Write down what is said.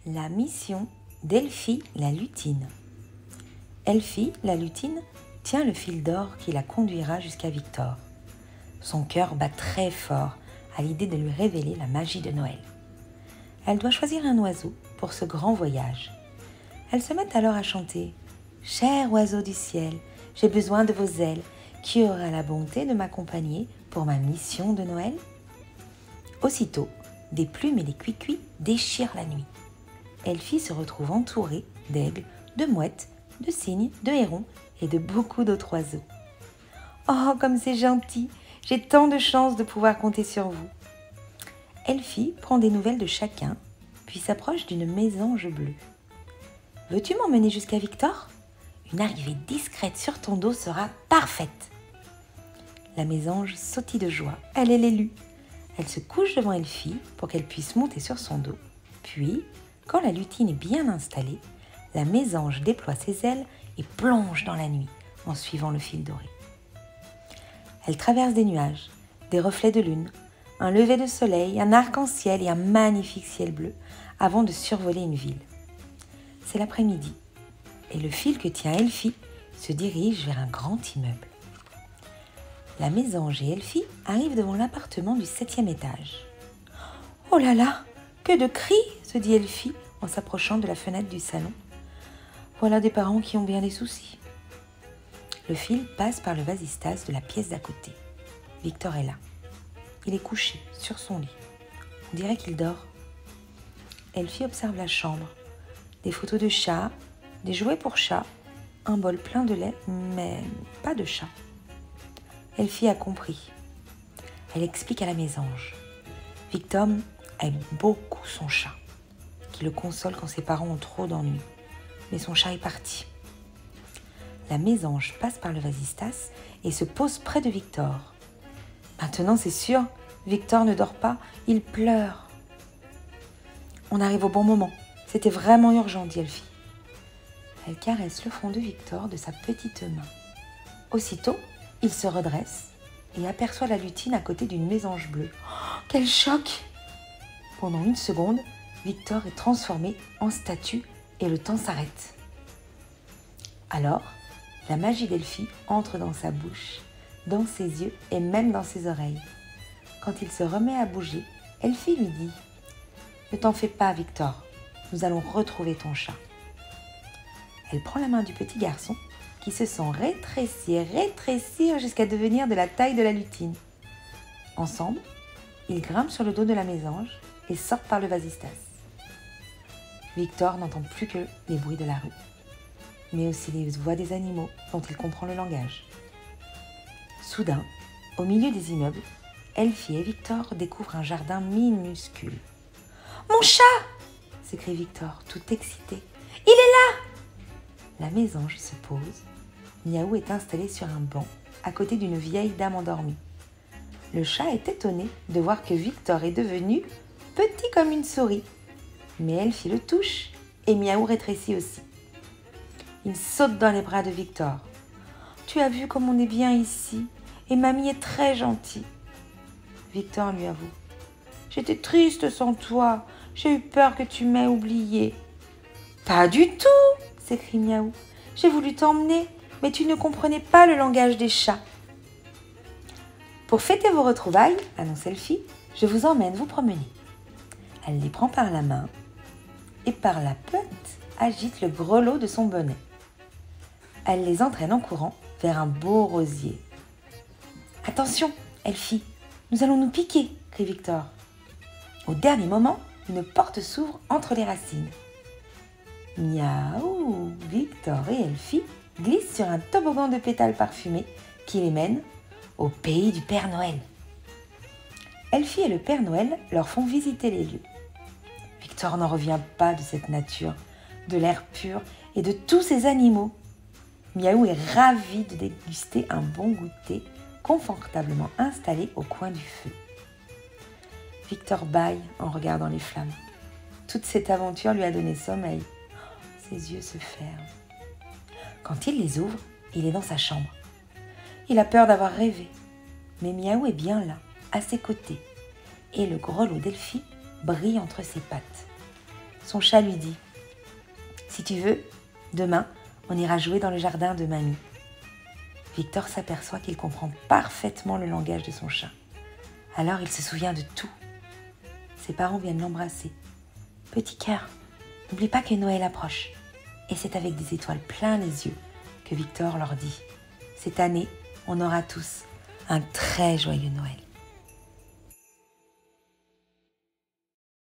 La mission d'Elfie la lutine. Elfie la lutine tient le fil d'or qui la conduira jusqu'à Victor. Son cœur bat très fort à l'idée de lui révéler la magie de Noël. Elle doit choisir un oiseau pour ce grand voyage. Elle se met alors à chanter « Cher oiseau du ciel, j'ai besoin de vos ailes, qui aura la bonté de m'accompagner pour ma mission de Noël ?» Aussitôt, des plumes et des cuicuis déchirent la nuit. Elfie se retrouve entourée d'aigles, de mouettes, de cygnes, de hérons et de beaucoup d'autres oiseaux. « Oh, comme c'est gentil! J'ai tant de chance de pouvoir compter sur vous !» Elfie prend des nouvelles de chacun, puis s'approche d'une mésange bleue. « Veux-tu m'emmener jusqu'à Victor ? Une arrivée discrète sur ton dos sera parfaite !» La mésange sautille de joie. Elle est l'élue. Elle se couche devant Elfie pour qu'elle puisse monter sur son dos. Puis, quand la lutine est bien installée, la mésange déploie ses ailes et plonge dans la nuit en suivant le fil doré. Elle traverse des nuages, des reflets de lune, un lever de soleil, un arc-en-ciel et un magnifique ciel bleu avant de survoler une ville. C'est l'après-midi et le fil que tient Elfie se dirige vers un grand immeuble. La mésange et Elfie arrivent devant l'appartement du 7e étage. « Oh là là, que de cris !» se dit Elfie en s'approchant de la fenêtre du salon. « Voilà des parents qui ont bien des soucis. » Le fil passe par le vasistas de la pièce d'à côté. Victor est là. Il est couché sur son lit. On dirait qu'il dort. Elfie observe la chambre. Des photos de chats, des jouets pour chats, un bol plein de lait, mais pas de chat. Elfie a compris. Elle explique à la mésange. Victor aime beaucoup son chat, qui le console quand ses parents ont trop d'ennuis. Mais son chat est parti. La mésange passe par le vasistas et se pose près de Victor. Maintenant, c'est sûr, Victor ne dort pas, il pleure. On arrive au bon moment. C'était vraiment urgent, dit Elfie. Elle caresse le front de Victor de sa petite main. Aussitôt, il se redresse et aperçoit la lutine à côté d'une mésange bleue. Oh, quel choc! Pendant une seconde, Victor est transformé en statue et le temps s'arrête. Alors, la magie d'Elfie entre dans sa bouche, dans ses yeux et même dans ses oreilles. Quand il se remet à bouger, Elfie lui dit « Ne t'en fais pas, Victor, nous allons retrouver ton chat. » Elle prend la main du petit garçon qui se sent rétrécir jusqu'à devenir de la taille de la lutine. Ensemble, ils grimpent sur le dos de la mésange et sortent par le vasistas. Victor n'entend plus que les bruits de la rue, mais aussi les voix des animaux dont il comprend le langage. Soudain, au milieu des immeubles, Elfie et Victor découvrent un jardin minuscule. « Mon chat !» s'écrie Victor, tout excité. « Il est là !» La mésange se pose. Miaou est installé sur un banc, à côté d'une vieille dame endormie. Le chat est étonné de voir que Victor est devenu petit comme une souris. Mais Elfie le touche et Miaou rétrécit aussi. Il saute dans les bras de Victor. « Tu as vu comme on est bien ici et mamie est très gentille. » Victor lui avoue. « J'étais triste sans toi, j'ai eu peur que tu m'aies oublié. »« Pas du tout !» s'écrie Miaou. « J'ai voulu t'emmener, mais tu ne comprenais pas le langage des chats. » « Pour fêter vos retrouvailles, annonce Elfie, je vous emmène vous promener. » Elle les prend par la main et par la pointe agite le grelot de son bonnet. Elle les entraîne en courant vers un beau rosier. « Attention, Elfie, nous allons nous piquer !» crie Victor. Au dernier moment, une porte s'ouvre entre les racines. Miaou! Victor et Elfie glissent sur un toboggan de pétales parfumés qui les mène au pays du Père Noël. Elfie et le Père Noël leur font visiter les lieux. Victor n'en revient pas de cette nature, de l'air pur et de tous ces animaux. Miaou est ravi de déguster un bon goûter confortablement installé au coin du feu. Victor bâille en regardant les flammes. Toute cette aventure lui a donné sommeil. Ses yeux se ferment. Quand il les ouvre, il est dans sa chambre. Il a peur d'avoir rêvé, mais Miaou est bien là, à ses côtés, et le grelot d'Elfie brille entre ses pattes. son chat lui dit « Si tu veux, demain, on ira jouer dans le jardin de mamie. » Victor s'aperçoit qu'il comprend parfaitement le langage de son chat. Alors il se souvient de tout. Ses parents viennent l'embrasser. « Petit cœur, n'oublie pas que Noël approche. » Et c'est avec des étoiles plein les yeux que Victor leur dit « Cette année, on aura tous un très joyeux Noël. »